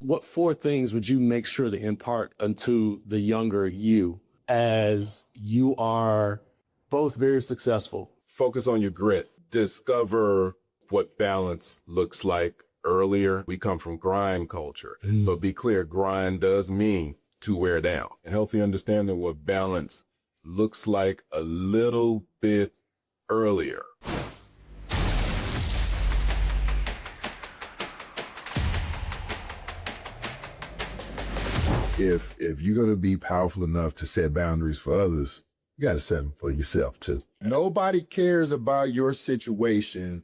What 4 things would you make sure to impart unto the younger you as you are both very successful? Focus on your grit. Discover what balance looks like earlier. We come from grind culture, but be clear, grind does mean to wear down. A healthy understanding of what balance looks like a little bit earlier. If you're going to be powerful enough to set boundaries for others, you got to set them for yourself too. Nobody cares about your situation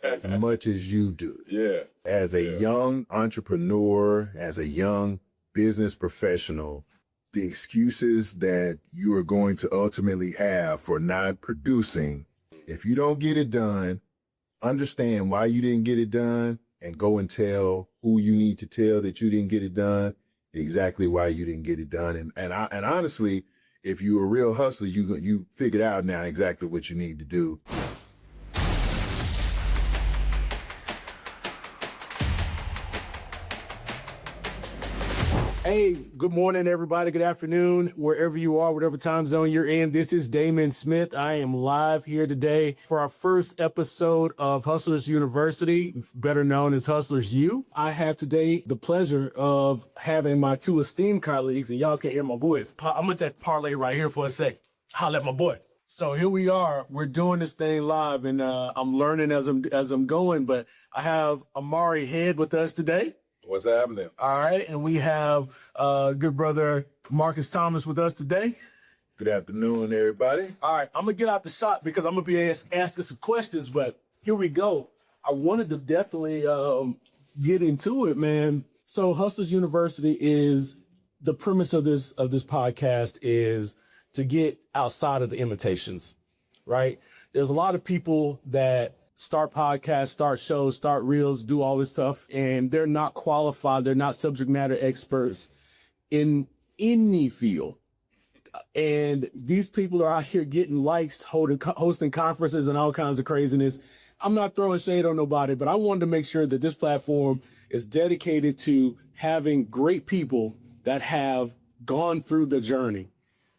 as much as you do. Yeah. As a young entrepreneur, as a young business professional, the excuses that you are going to ultimately have for not producing, if you don't get it done, understand why you didn't get it done and go and tell who you need to tell that you didn't get it done, exactly why you didn't get it done. And honestly, if you're a real hustler, you figured out now exactly what you need to do. Hey, good morning, everybody. Good afternoon, wherever you are, whatever time zone you're in. This is Damon Smith. I am live here today for our first episode of Hustlers University, better known as Hustlers U. I have today the pleasure of having my 2 esteemed colleagues, and y'all can hear my voice. I'm gonna just parlay right here for a sec. Holla at my boy. So here we are. We're doing this thing live, and I'm learning as I'm going. But I have Omari Head with us today. What's happening? All right, and we have good brother Marcus Thomas with us today. Good afternoon, everybody. All right, I'm going to get out the shot because I'm going to be asking some questions, but here we go. I wanted to definitely get into it, man. So Hustlers University is, the premise of this podcast is to get outside of the imitations, right? There's a lot of people that start podcasts, start shows, start reels, do all this stuff, and they're not qualified. They're not subject matter experts in any field. And these people are out here getting likes, hosting conferences and all kinds of craziness. I'm not throwing shade on nobody, but I wanted to make sure that this platform is dedicated to having great people that have gone through the journey.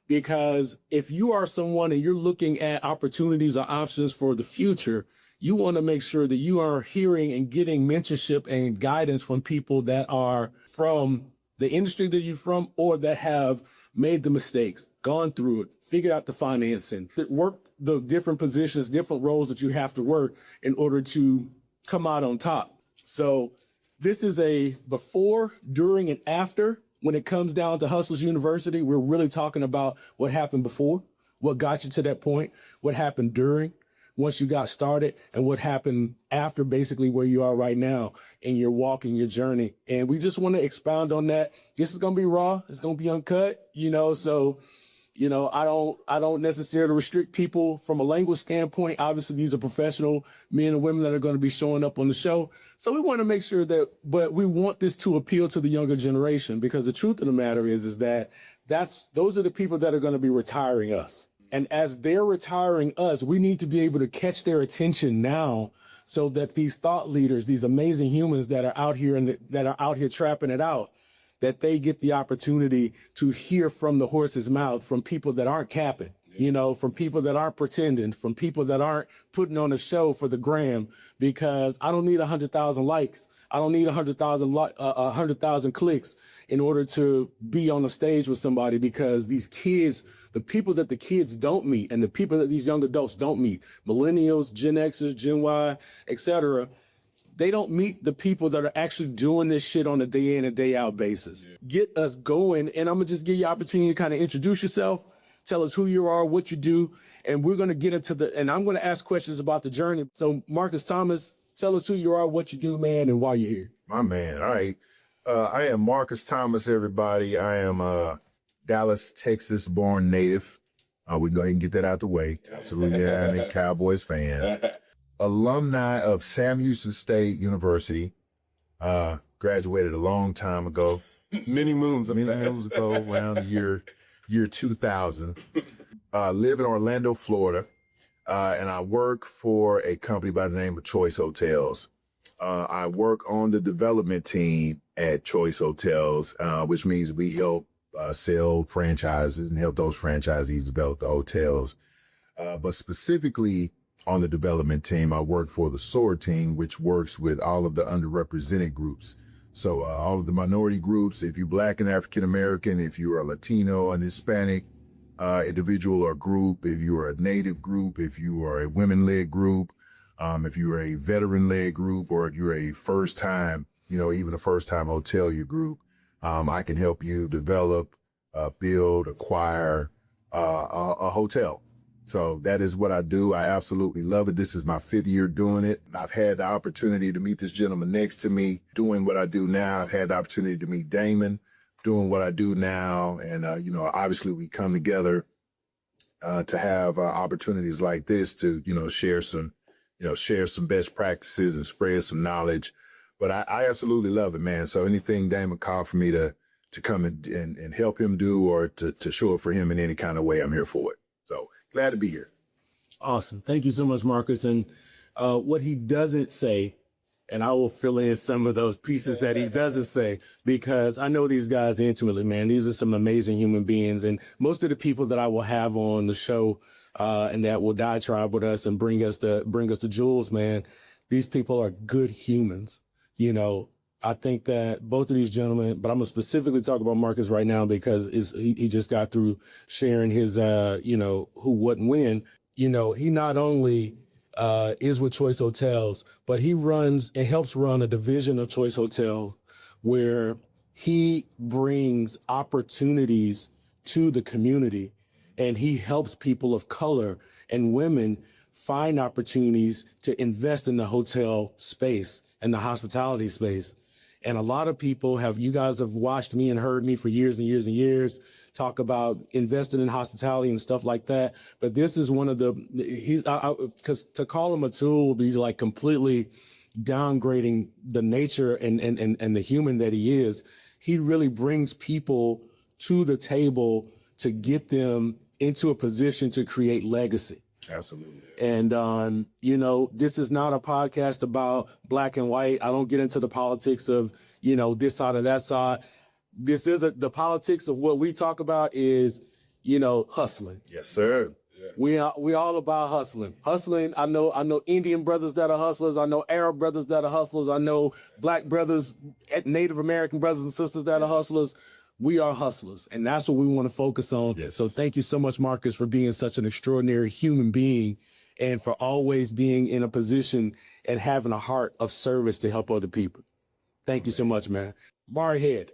Because if you are someone and you're looking at opportunities or options for the future, you want to make sure that you are hearing and getting mentorship and guidance from people that are from the industry that you're from, or that have made the mistakes, gone through it, figured out the financing, worked the different positions, different roles that you have to work in order to come out on top. So this is a before, during, and after. When it comes down to Hustlers University, we're really talking about what happened before, what got you to that point, what happened during, once you got started, and what happened after, basically where you are right now in your walk and your journey. And we just want to expound on that. This is going to be raw. It's going to be uncut, so, I don't necessarily restrict people from a language standpoint. Obviously, these are professional men and women that are going to be showing up on the show. So we want to make sure but we want this to appeal to the younger generation, because the truth of the matter is that those are the people that are going to be retiring us. And as they're retiring us, we need to be able to catch their attention now, so that these thought leaders, these amazing humans that are out here that are out here trapping it out, that they get the opportunity to hear from the horse's mouth, from people that aren't capping, from people that aren't pretending, from people that aren't putting on a show for the gram. Because I don't need 100,000 likes. I don't need 100,000 clicks in order to be on the stage with somebody, because these kids, the people that the kids don't meet and the people that these young adults don't meet, millennials, Gen Xers, Gen Y, etc., they don't meet the people that are actually doing this shit on a day in and day out basis. Yeah. Get us going. And I'm going to just give you an opportunity to kind of introduce yourself, tell us who you are, what you do, and we're going to get into and I'm going to ask questions about the journey. So Marcus Thomas, tell us who you are, what you do, man, and why you're here. My man. All right. I am Marcus Thomas, everybody. I am a Dallas, Texas born native. We can go ahead and get that out the way. Absolutely. I'm a Cowboys fan. Alumni of Sam Houston State University. Graduated a long time ago. Many moons ago, around the year 2000. Live in Orlando, Florida. And I work for a company by the name of Choice Hotels I work on the development team at Choice Hotels, which means we help sell franchises and help those franchisees develop the hotels. But specifically on the development team, I work for the SOAR team, which works with all of the underrepresented groups. So all of the minority groups, if you're Black and African American, if you are Latino and Hispanic individual or group, if you are a Native group, if you are a women-led group, if you're a veteran-led group, or if you're a first-time, even a first-time hotelier group, I can help you develop, build, acquire a hotel. So that is what I do. I absolutely love it. This is my 5th year doing it. I've had the opportunity to meet this gentleman next to me doing what I do now. I've had the opportunity to meet Damon doing what I do now. And, obviously we come together to have opportunities like this to, share some best practices and spread some knowledge. But I absolutely love it, man. So anything Damon called for me to come and help him do, or to show up for him in any kind of way, I'm here for it. So glad to be here. Awesome. Thank you so much, Marcus. And what he doesn't say, and I will fill in some of those pieces that he doesn't say, because I know these guys intimately, man. These are some amazing human beings. And most of the people that I will have on the show and that will diatribe with us and bring us the jewels, man, these people are good humans. I think that both of these gentlemen, but I'm going to specifically talk about Marcus right now because he just got through sharing his, who, what, and when. He not only is with Choice Hotels, but he runs and helps run a division of Choice Hotel where he brings opportunities to the community, and he helps people of color and women find opportunities to invest in the hotel space and the hospitality space. And a lot of people you guys have watched me and heard me for years and years and years talk about investing in hospitality and stuff like that. But this is one of because to call him a tool would be like completely downgrading the nature and the human that he is. He really brings people to the table to get them into a position to create legacy. Absolutely. And, this is not a podcast about black and white. I don't get into the politics of, this side or that side. This is the politics of what we talk about is, hustling. Yes, sir. We all about hustling. Hustling. I know Indian brothers that are hustlers. I know Arab brothers that are hustlers. I know Black brothers, Native American brothers and sisters that are hustlers. We are hustlers, and that's what we want to focus on. Yes. So thank you so much, Marcus, for being such an extraordinary human being and for always being in a position and having a heart of service to help other people. Thank you so much, man. Omari Head,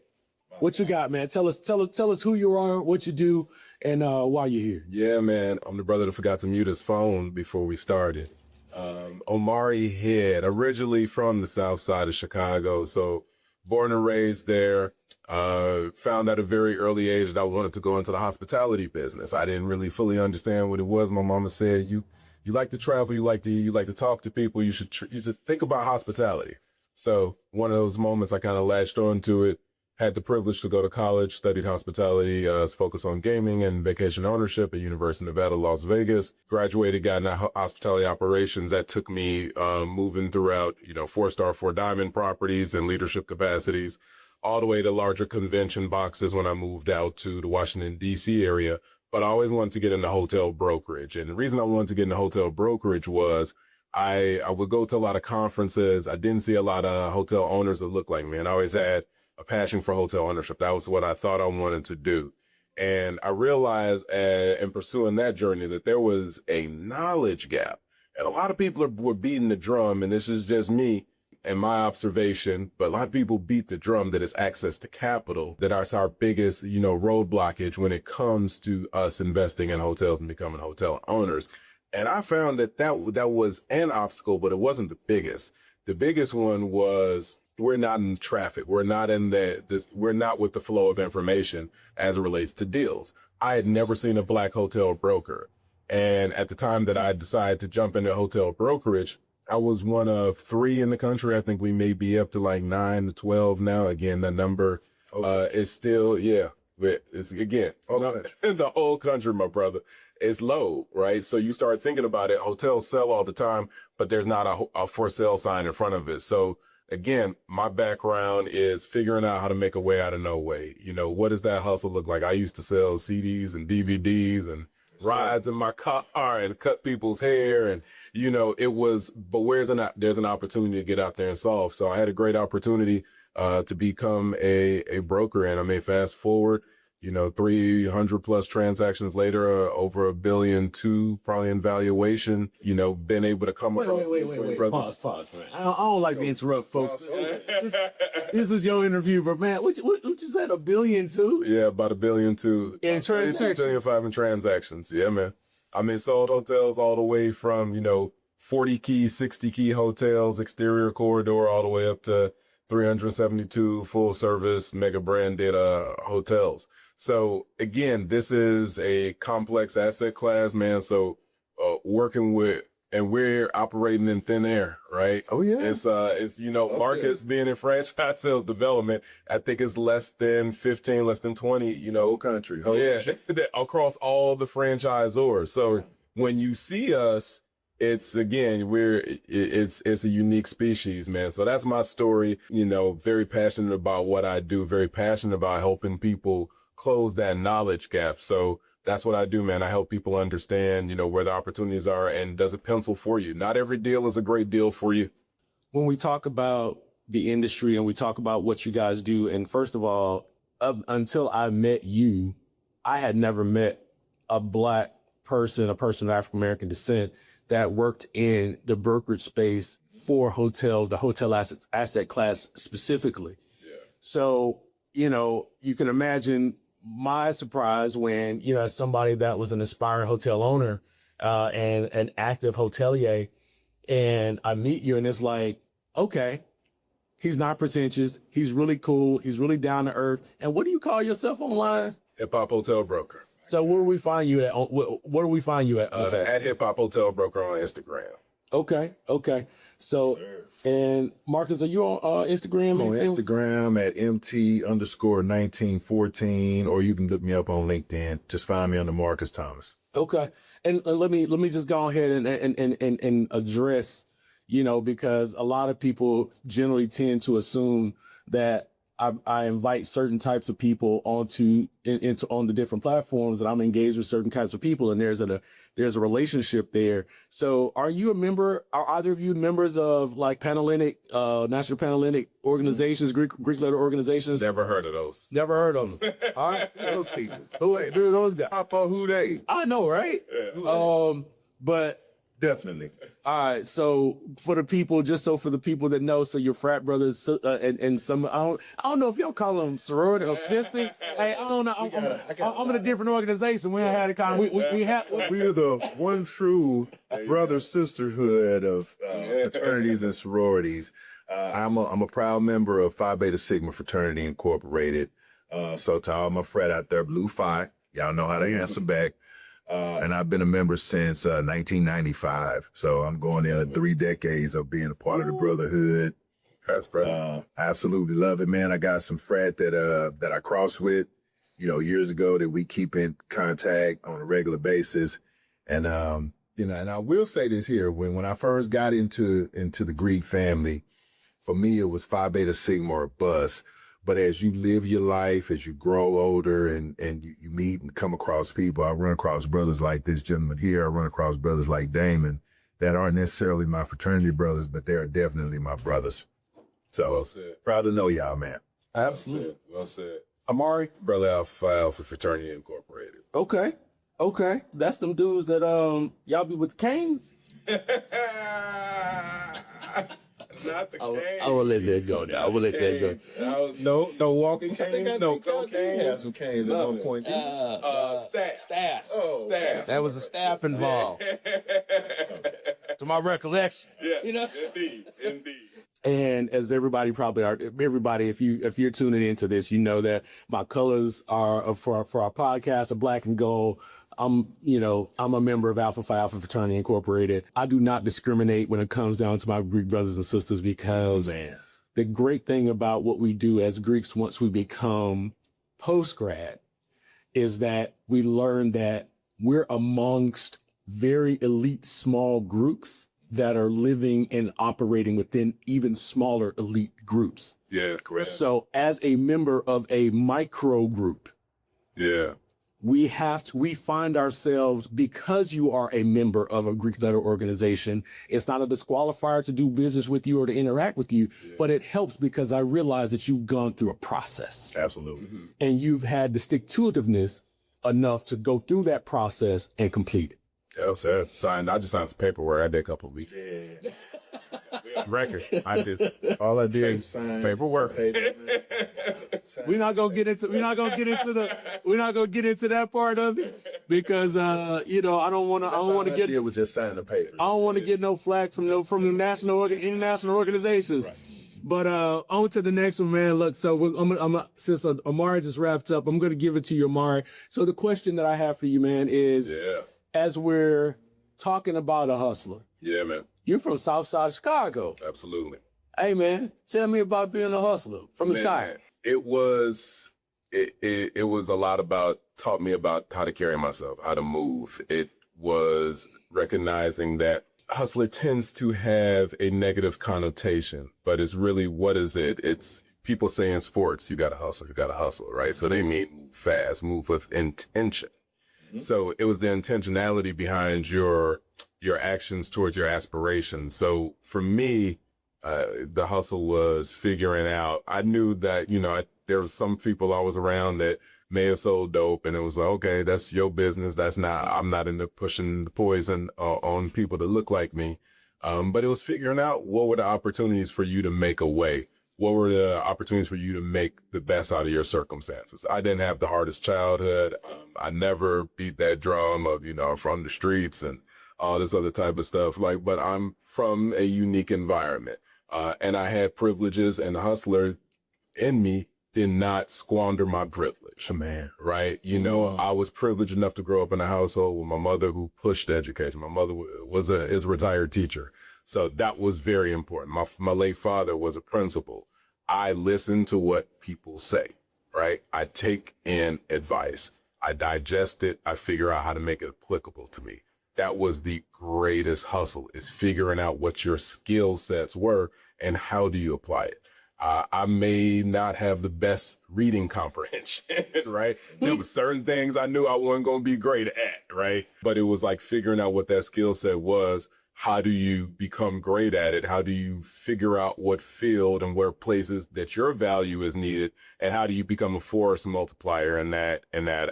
what you got, man? Tell us who you are, what you do, and why you're here. Yeah, man. I'm the brother that forgot to mute his phone before we started. Omari Head, originally from the south side of Chicago. So born and raised there. Found at a very early age that I wanted to go into the hospitality business. I didn't really fully understand what it was. My mama said, you like to travel, you like to talk to people, you should think about hospitality. So one of those moments I kind of latched onto it, had the privilege to go to college, studied hospitality, focused on gaming and vacation ownership at University of Nevada, Las Vegas. Graduated, got into hospitality operations. That took me moving throughout, 4-star, 4-diamond properties and leadership capacities, all the way to larger convention boxes when I moved out to the Washington, D.C. area. But I always wanted to get into hotel brokerage. And the reason I wanted to get into hotel brokerage was I would go to a lot of conferences. I didn't see a lot of hotel owners that looked like me. And I always had a passion for hotel ownership. That was what I thought I wanted to do. And I realized in pursuing that journey that there was a knowledge gap. And a lot of people were beating the drum, and this is just me and my observation, but a lot of people beat the drum that it's access to capital, that's our biggest, road blockage when it comes to us investing in hotels and becoming hotel owners. And I found that was an obstacle, but it wasn't the biggest. The biggest one was we're not in traffic. We're not we're not with the flow of information as it relates to deals. I had never seen a Black hotel broker. And at the time that I decided to jump into hotel brokerage, I was one of 3 in the country. I think we may be up to like 9 to 12 now. Again, the number is still, it's again, the whole country, my brother. is low, right? So you start thinking about it. Hotels sell all the time, but there's not a for sale sign in front of it. So again, my background is figuring out how to make a way out of no way. You know, what does that hustle look like? I used to sell CDs and DVDs and rides in my car and cut people's hair. And, you know, but there's an opportunity to get out there and solve. So I had a great opportunity to become a broker. And I may fast forward, you know, 300 plus transactions later, over $1.2 billion, probably in valuation, you know, been able to come across. Wait. Pause, man. I don't like to interrupt folks. This is your interview, but man, what you said, $1.2 billion? Yeah, about $1.2 billion. In transactions? $2.5 billion in transactions. Yeah, man. I mean, sold hotels all the way from, you know, 40 key, 60 key hotels, exterior corridor, all the way up to 372 full service mega branded hotels. So again, this is a complex asset class, man. So working with, and we're operating in thin air, right? Oh yeah. It's you know, markets being in franchise sales development, I think it's less than 15, less than 20, you know. Whole country. Across all the franchisors. So when you see us, it's again, it's a unique species, man. So that's my story. You know, very passionate about what I do, very passionate about helping people close that knowledge gap. So that's what I do, man. I help people understand, you know, where the opportunities are and does it pencil for you. Not every deal is a great deal for you. When we talk about the industry and we talk about what you guys do, and first of all, until I met you, I had never met a black person, a person of African American descent that worked in the brokerage space for hotels, the hotel asset class specifically. Yeah. So, you know, you can imagine my surprise when, you know, as somebody that was an aspiring hotel owner and an active hotelier, and I meet you and it's like, okay, he's not pretentious. He's really cool. He's really down to earth. And what do you call yourself online? Hip Hop Hotel Broker. So where do we find you at? Where do we find you at? At Hip Hop Hotel Broker on Instagram. Okay. So, and Marcus, are you on Instagram? On Instagram at MT_1914, or you can look me up on LinkedIn. Just find me under Marcus Thomas. Okay. And let me just go ahead and address, you know, because a lot of people generally tend to assume that I invite certain types of people on the different platforms, and I'm engaged with certain types of people, and there's a relationship there. So are you a member? Are either of you members of like Panhellenic, national Panhellenic organizations, Greek letter organizations? Never heard of those. Never heard of them. All right. Those people. Who are those guys? Papa, who they? I know, right? Yeah. But Definitely. all right, so for the people that know, so your frat brothers and some, I don't know if y'all call them sorority or sister. Hey, I don't know. I'm in a different organization. We had a kind of, We're the one true brother sisterhood of fraternities and sororities. I'm a proud member of Phi Beta Sigma Fraternity Incorporated. So to all my frat out there, Blue Phi, y'all know how to answer back. And I've been a member since 1995. So I'm going in 3 decades of being a part of the brotherhood. That's right. I absolutely love it, man. I got some frat that I crossed with, you know, years ago that we keep in contact on a regular basis. And, you know, and I will say this here, when I first got into the Greek family, for me, it was Phi Beta Sigma or bust. But as you live your life, as you grow older and you meet and come across people, I run across brothers like this gentleman here. I run across brothers like Damon that aren't necessarily my fraternity brothers, but they are definitely my brothers. So Well said. proud to know y'all, man. absolutely. Well said. Amari. Brother Alpha Fraternity Incorporated. Okay. That's them dudes that y'all be with the Canes. Not the I cane. will let that go now. I will let that go. No walking canes, no cocaine. Had some canes at one point. Staff. Staff. That was a staff involved. To my recollection. Yes, You know? indeed. And as everybody, if you're tuning into this, you know that my colors are for our podcast are black and gold. I'm a member of Alpha Phi Alpha Fraternity Incorporated. I do not discriminate when it comes down to my Greek brothers and sisters because the great thing about what we do as Greeks once we become post-grad is that we learn that we're amongst very elite small groups that are living and operating within even smaller elite groups. Yeah, correct. So as a member of a micro group, Yeah. we find ourselves, because you are a member of a Greek letter organization, it's not a disqualifier to do business with you or to interact with you, but it helps because I realize that you've gone through a process. Absolutely. And you've had the stick-to-itiveness enough to go through that process and complete it. Yeah, so I just signed some paperwork. I did a couple of weeks. Yeah. Record. All I did is paperwork. We're not gonna get into that part of it because I don't want to get. It was just signing the paper. I don't want to get no flack from the international organizations. Right. But on to the next one, man. Look, so since Omari just wrapped up, I'm gonna give it to you, Omari. So the question that I have for you, man, is as we're talking about a hustler. Yeah, man. You're from Southside Chicago. Absolutely. Hey, man, tell me about being a hustler from the Shire. It was a lot about, taught me about how to carry myself, how to move. It was recognizing that hustler tends to have a negative connotation, but it's really, what is it? It's people say in sports, you got to hustle, right? So they mean move fast, move with intention. Mm-hmm. So it was the intentionality behind your actions towards your aspirations. So for me, the hustle was figuring out, I knew that, there was some people I was around that may have sold dope, and it was like, okay, that's your business. I'm not into pushing the poison on people that look like me. But it was figuring out what were the opportunities for you to make a way. What were the opportunities for you to make the best out of your circumstances? I didn't have the hardest childhood. I never beat that drum of, from the streets and all this other type of stuff. But I'm from a unique environment. And I had privileges, and the hustler in me did not squander my privilege. Man. Right? I was privileged enough to grow up in a household with my mother who pushed education. My mother is a retired teacher. So that was very important. My late father was a principal. I listen to what people say, right? I take in advice. I digest it. I figure out how to make it applicable to me. That was the greatest hustle, is figuring out what your skill sets were and how do you apply it. I may not have the best reading comprehension, right? There were certain things I knew I wasn't going to be great at, right? But it was like figuring out what that skill set was. How do you become great at it? How do you figure out what field and where places that your value is needed? And how do you become a force multiplier in that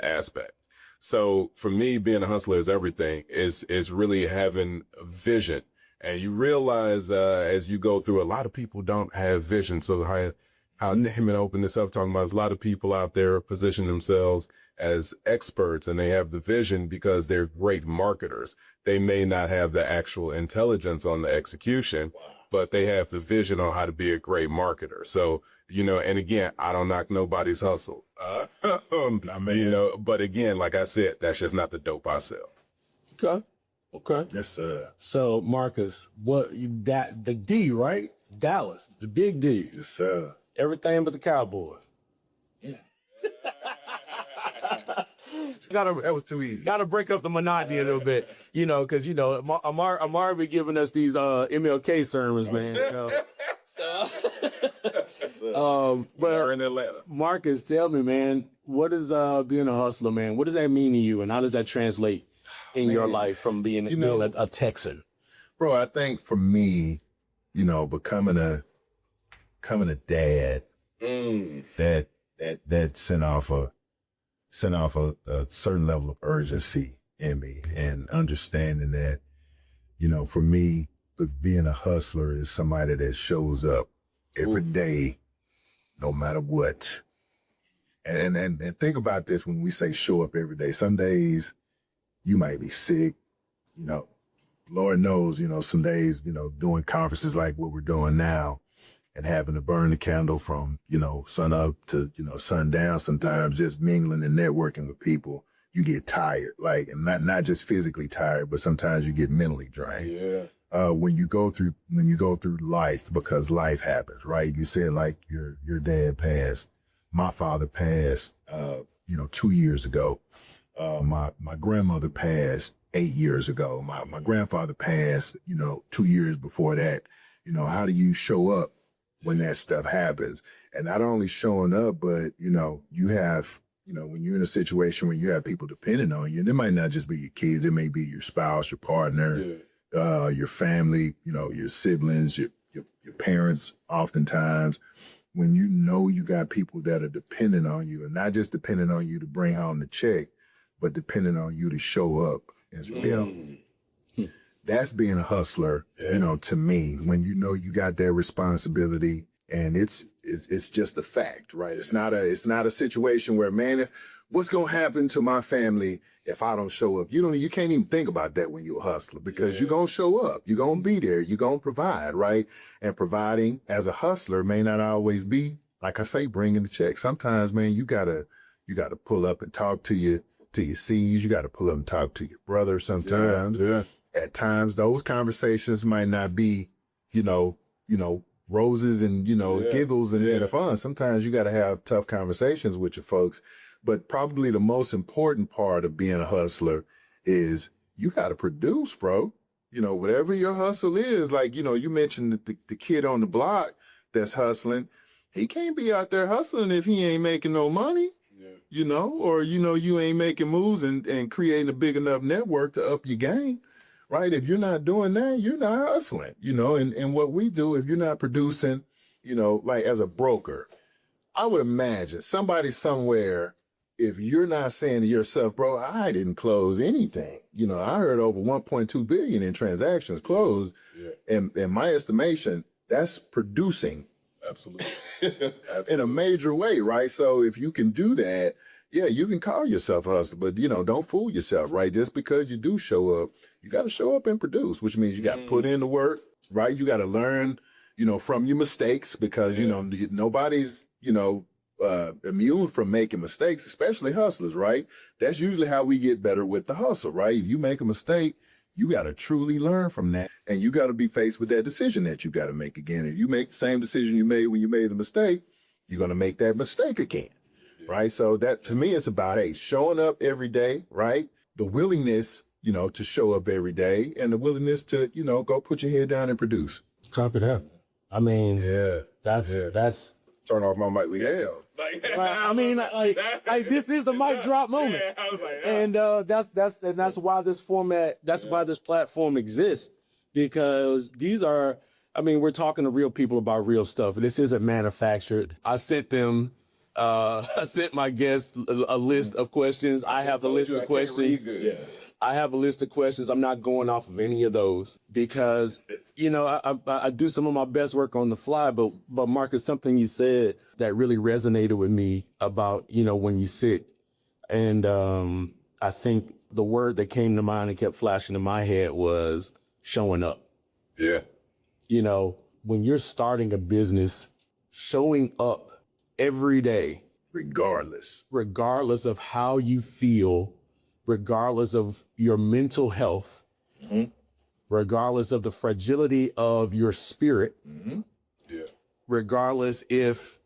aspect? So for me, being a hustler is everything. Is really having a vision. And you realize as you go through, a lot of people don't have vision. So how Naaman opened this up talking about, there's a lot of people out there position themselves as experts, and they have the vision because they're great marketers. They may not have the actual intelligence on the execution, but they have the vision on how to be a great marketer. So, and again, I don't knock nobody's hustle. But again, like I said, that's just not the dope I sell. Okay. Yes, sir. So Marcus, the D, right? Dallas, the big D. Yes, sir. Everything but the Cowboys. Yeah. That was too easy. Gotta break up the monotony a little bit, because Amar be giving us these MLK sermons, man. But in Atlanta. Marcus, tell me, man, what is being a hustler, man? What does that mean to you, and how does that translate in your life from being a Texan? Bro, I think for me, becoming a dad, that sent off a certain level of urgency in me, and understanding that, for me, being a hustler is somebody that shows up every day, no matter what. And think about this when we say show up every day. Some days you might be sick, Lord knows, some days, doing conferences like what we're doing now and having to burn the candle from, sun up to, sundown, sometimes just mingling and networking with people, you get tired, and not just physically tired, but sometimes you get mentally drained. Yeah. When you go through life, because life happens, right? You said like your dad passed. My father passed, 2 years ago. My grandmother passed 8 years ago. My grandfather passed, 2 years before that. How do you show up when that stuff happens? And not only showing up, but, you have, when you're in a situation where you have people depending on you, and it might not just be your kids, it may be your spouse, your partner, your family, your siblings, your parents, oftentimes, when you got people that are dependent on you, and not just dependent on you to bring home the check, but dependent on you to show up as well. That's being a hustler, to me, when you got that responsibility, and it's just a fact, right? It's not a situation where, man, what's gonna happen to my family if I don't show up? You can't even think about that when you're a hustler, because you're gonna show up, you're gonna be there, you're gonna provide, right? And providing as a hustler may not always be, like I say, bringing the check. Sometimes, man, you gotta pull up and talk to your C's. You gotta pull up and talk to your brother sometimes. At times, those conversations might not be, roses and, giggles and fun. Sometimes you got to have tough conversations with your folks. But probably the most important part of being a hustler is you got to produce, bro. Whatever your hustle is, like, you mentioned the kid on the block that's hustling. He can't be out there hustling if he ain't making no money, or, you ain't making moves and creating a big enough network to up your game. Right? If you're not doing that, you're not hustling, and what we do, if you're not producing, like as a broker, I would imagine somebody somewhere, if you're not saying to yourself, bro, I didn't close anything. I heard over 1.2 billion in transactions closed. And in my estimation, that's producing. Absolutely. In a major way, right? So if you can do that, yeah, you can call yourself a hustler, but don't fool yourself, right? Just because you do show up, you got to show up and produce, which means you got to put in the work, right? You got to learn, from your mistakes, because nobody's, immune from making mistakes, especially hustlers, right? That's usually how we get better with the hustle, right? If you make a mistake, you got to truly learn from that, and you got to be faced with that decision that you got to make again. If you make the same decision you made when you made the mistake, you're going to make that mistake again. Right. So that, to me, it's about, hey, showing up every day, right? The willingness, to show up every day, and the willingness to, go put your head down and produce. Copy that. I mean, that's Turn off my mic. I mean, like this is the mic drop moment. I was like, and that's why this format, why this platform exists, because these are, we're talking to real people about real stuff. This isn't manufactured. I sent my guests a list of questions. I have a list of questions. I have a list of questions. I'm not going off of any of those because, I do some of my best work on the fly. But Marcus, something you said that really resonated with me about, when you sit. And I think the word that came to mind and kept flashing in my head was showing up. Yeah. When you're starting a business, showing up every day, Regardless of how you feel, regardless of your mental health, regardless of the fragility of your spirit, regardless if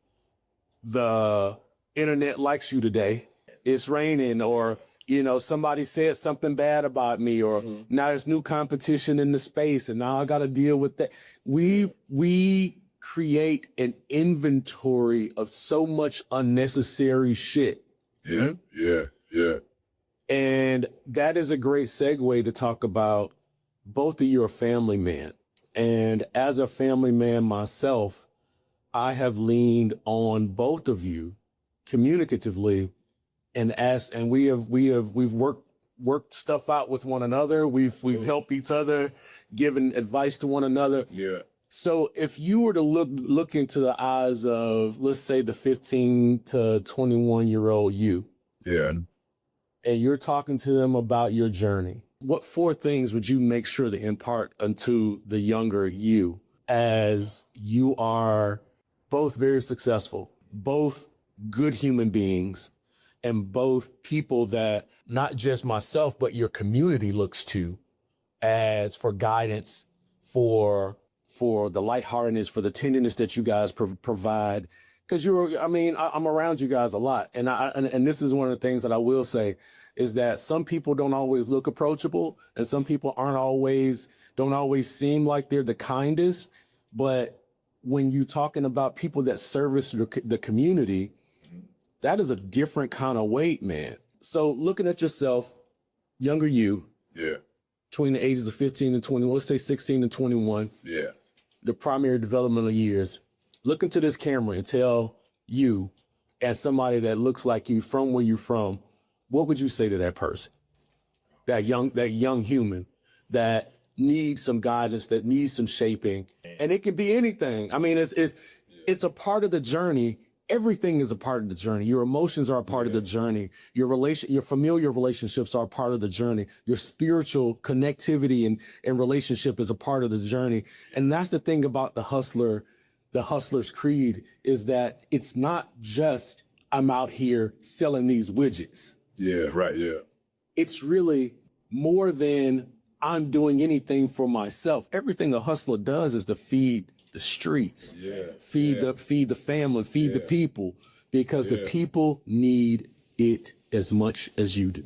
the internet likes you today, it's raining, or, somebody said something bad about me, or now there's new competition in the space and now I got to deal with that. We create an inventory of so much unnecessary shit. Yeah. And that is a great segue to talk about both of you are family men. And as a family man myself, I have leaned on both of you communicatively and we've worked stuff out with one another. We've helped each other, given advice to one another. Yeah. So if you were to look into the eyes of, let's say, the 15 to 21-year-old you. Yeah. And you're talking to them about your journey, what 4 things would you make sure to impart unto the younger you, as you are both very successful, both good human beings, and both people that not just myself, but your community looks to as for guidance, for the lightheartedness, for the tenderness that you guys provide Because I'm around you guys a lot. And this is one of the things that I will say is that some people don't always look approachable and some people don't always seem like they're the kindest. But when you're talking about people that service the community, that is a different kind of weight, man. So looking at yourself, younger you, Yeah. between the ages of 15 and 21, let's say 16 and 21, Yeah. the primary developmental years, look into this camera and tell you, as somebody that looks like you from where you're from, what would you say to that person? That young human that needs some guidance, that needs some shaping. And it can be anything. I mean, it's a part of the journey. Everything is a part of the journey. Your emotions are a part of the journey. Your familiar relationships are a part of the journey. Your spiritual connectivity and relationship is a part of the journey. And that's the thing about the hustler's creed, is that it's not just I'm out here selling these widgets. Yeah. Right. Yeah. It's really more than I'm doing anything for myself. Everything a hustler does is to feed the streets, feed the family, feed the people, because the people need it as much as you do.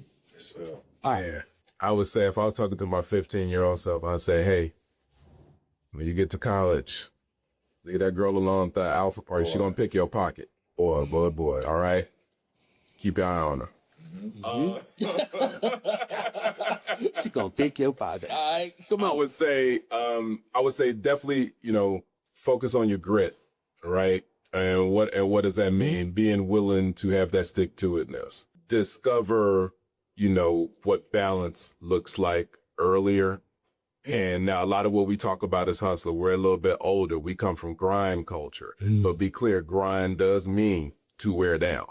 All right. Yeah. I would say if I was talking to my 15-year-old self, I'd say, hey, when you get to college, leave that girl alone at the alpha party. She's going to pick your pocket. Boy. All right? Keep your eye on her. She gonna pick your pocket. All right, come on. I would say definitely, focus on your grit, right? And what does that mean? Being willing to have that stick-to-itness. Discover, what balance looks like earlier. And now a lot of what we talk about as hustler, we're a little bit older. We come from grind culture. But be clear, grind does mean to wear down.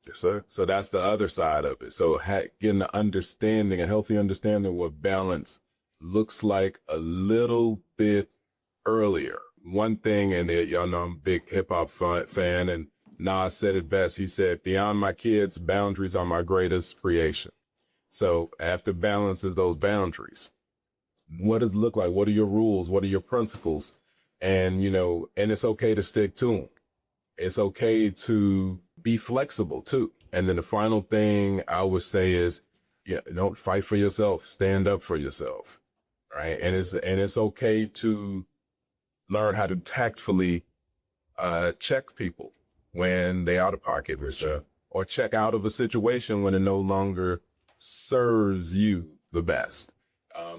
Yes, sir. So that's the other side of it. So getting a healthy understanding of what balance looks like a little bit earlier. One thing, and y'all know I'm a big hip hop fan, and Nas said it best. He said, beyond my kids, boundaries are my greatest creation. So after balance is those boundaries. What does it look like? What are your rules? What are your principles? And, and it's okay to stick to them. It's okay to be flexible too. And then the final thing I would say is, don't fight for yourself. Stand up for yourself. Right. And it's okay to learn how to tactfully check people when they out of pocket, or check out of a situation when it no longer serves you the best.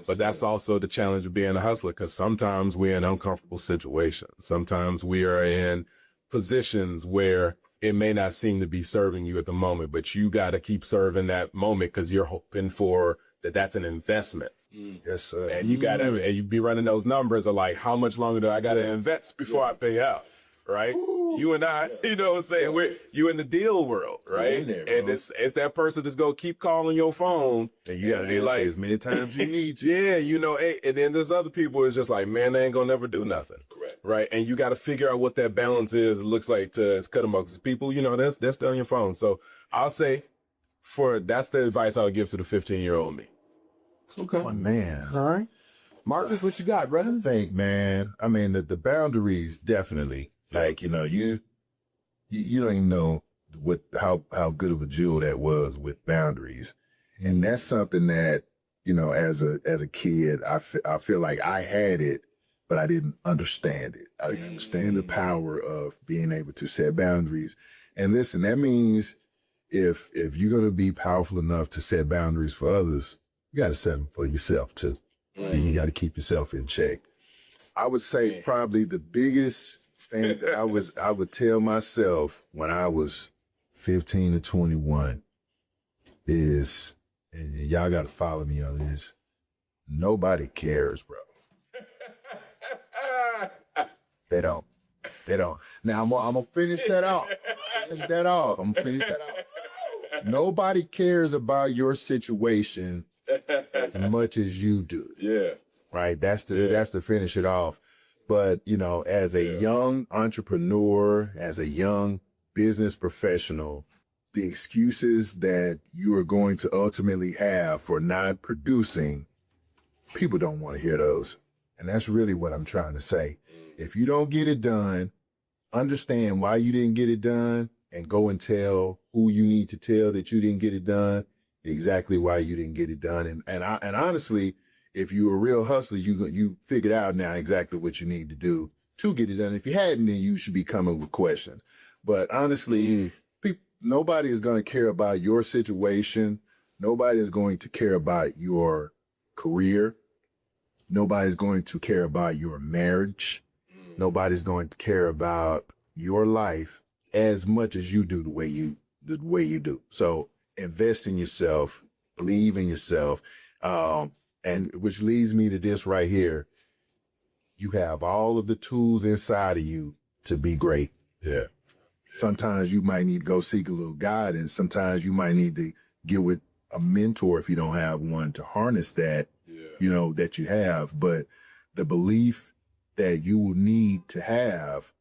But that's also the challenge of being a hustler, because sometimes we're in uncomfortable situations. Sometimes we are in positions where it may not seem to be serving you at the moment, but you got to keep serving that moment because you're hoping for that's an investment. Yes, sir. And you be running those numbers of like, how much longer do I got to invest before I pay out? Right? Ooh, you and I, you know what I'm saying? You in the deal world, right? There, and it's that person that's going to keep calling your phone. And you got to be like as many times as you need to. Yeah, and then there's other people who's just like, man, they ain't going to never do nothing. Correct. Right? And you got to figure out what that balance is. It looks like to cut them off. Because people, they're still on your phone. So I'll say that's the advice I would give to the 15-year-old me. Okay. Oh, man. All right. Marcus, what you got, brother? I think, man, I mean, the boundaries definitely. Like, you don't even know how good of a jewel that was with boundaries. And that's something that, as a kid, I feel like I had it, but I didn't understand it. I didn't understand the power of being able to set boundaries. And listen, that means if you're going to be powerful enough to set boundaries for others, you got to set them for yourself too. And you got to keep yourself in check. I would say probably the biggest thing that I would tell myself when I was 15 to 21 is, and y'all got to follow me on this, nobody cares, bro. They don't. Now I'm gonna finish that off. I'm gonna finish that off. Nobody cares about your situation as much as you do. Yeah. Right. That's to finish it off. But, as a young entrepreneur, as a young business professional, the excuses that you are going to ultimately have for not producing, people don't want to hear those. And that's really what I'm trying to say. If you don't get it done, understand why you didn't get it done and go and tell who you need to tell that you didn't get it done, exactly why you didn't get it done. And honestly, if you're a real hustler, you figured out now exactly what you need to do to get it done. If you hadn't, then you should be coming with questions. But honestly, nobody is going to care about your situation. Nobody is going to care about your career. Nobody's going to care about your marriage. Nobody's going to care about your life as much as you do the way you do. So invest in yourself, believe in yourself. And which leads me to this right here. You have all of the tools inside of you to be great. Yeah. Sometimes you might need to go seek a little guidance. Sometimes you might need to get with a mentor if you don't have one to harness that, that you have. But the belief that you will need to have,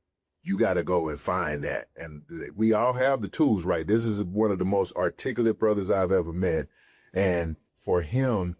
you got to go and find that. And we all have the tools, right? This is one of the most articulate brothers I've ever met. And for him,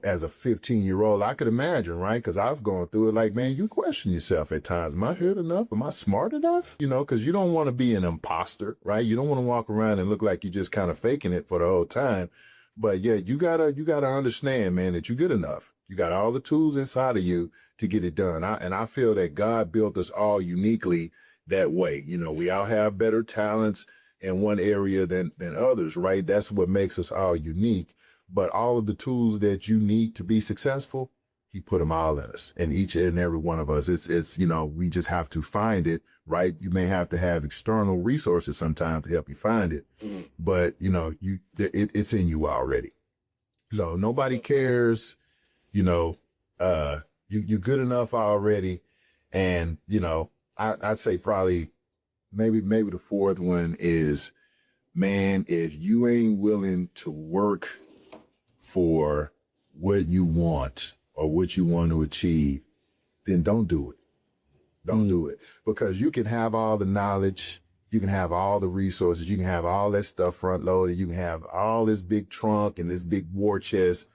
as a 15-year-old, I could imagine, right? Because I've gone through it like, man, you question yourself at times. Am I good enough? Am I smart enough? Because you don't want to be an imposter, right? You don't want to walk around and look like you're just kind of faking it for the whole time. But yeah, you gotta understand, man, that you're good enough. You got all the tools inside of you to get it done. And I feel that God built us all uniquely that way. We all have better talents in one area than others, right? That's what makes us all unique. But all of the tools that you need to be successful, he put them all in us, and each and every one of us. It's we just have to find it, right? You may have to have external resources sometimes to help you find it, but it's in you already. So nobody cares, you're good enough already. And, I'd say probably maybe the fourth one is, man, if you ain't willing to work for what you want or what you want to achieve, then don't do it. Don't do it. Because you can have all the knowledge, you can have all the resources, you can have all that stuff front loaded, you can have all this big trunk and this big war chest,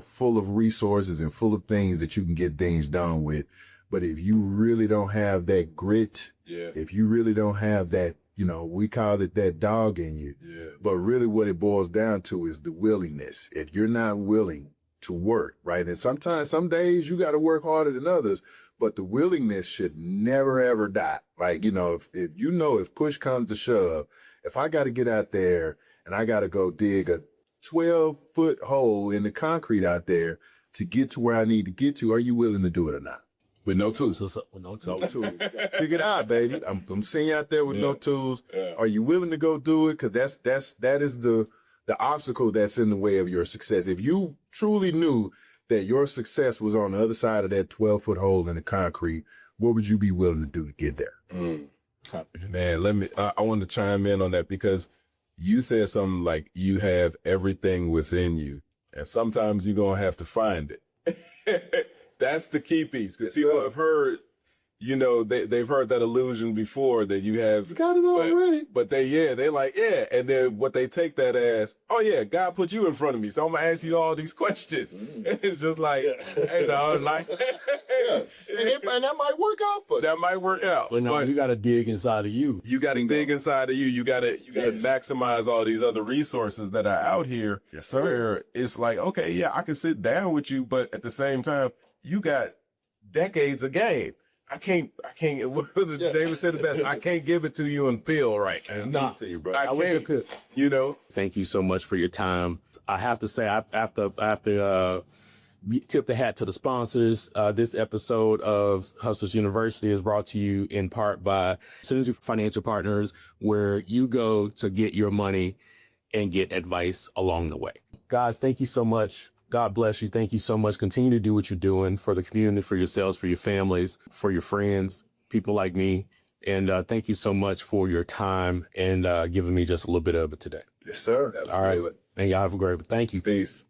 full of resources and full of things that you can get things done with. But if you really don't have that grit, if you really don't have that, we call it that dog in you. Yeah. But really what it boils down to is the willingness. If you're not willing to work, right? And sometimes, some days you got to work harder than others, but the willingness should never, ever die. Like, if push comes to shove, if I got to get out there and I got to go dig a 12-foot hole in the concrete out there to get to where I need to get to, are you willing to do it or not? With no tools. With no tools. No tools. Figure it out, baby. I'm seeing you out there with no tools. Yeah. Are you willing to go do it? Because that is the obstacle that's in the way of your success. If you truly knew that your success was on the other side of that 12-foot hole in the concrete, what would you be willing to do to get there? Man, I want to chime in on that, because you said something like you have everything within you, and sometimes you're going to have to find it. That's the key piece. Because people have heard, they've heard that illusion before that you have. You got it already. But they like, yeah. And then what they take that as, oh yeah, God put you in front of me, so I'm going to ask you all these questions. It's just like, hey, dog, like. And that might work out for you. That might work out. But no, you got to dig inside of you. You got to dig inside of you. You got to maximize all these other resources that are out here. Yes, sir. Where it's like, okay, yeah, I can sit down with you, but at the same time, you got decades of game. I can't, David said it best. I can't give it to you and feel right. Nah, to you, bro. I wish I could. Thank you so much for your time. I have to say, after tip the hat to the sponsors. This episode of Hustlers University is brought to you in part by Synergy Financial Partners, where you go to get your money and get advice along the way. Guys, thank you so much. God bless you. Thank you so much. Continue to do what you're doing for the community, for yourselves, for your families, for your friends, people like me. And thank you so much for your time and giving me just a little bit of it today. Yes, sir. All right. And y'all have a great one. Thank you. Peace.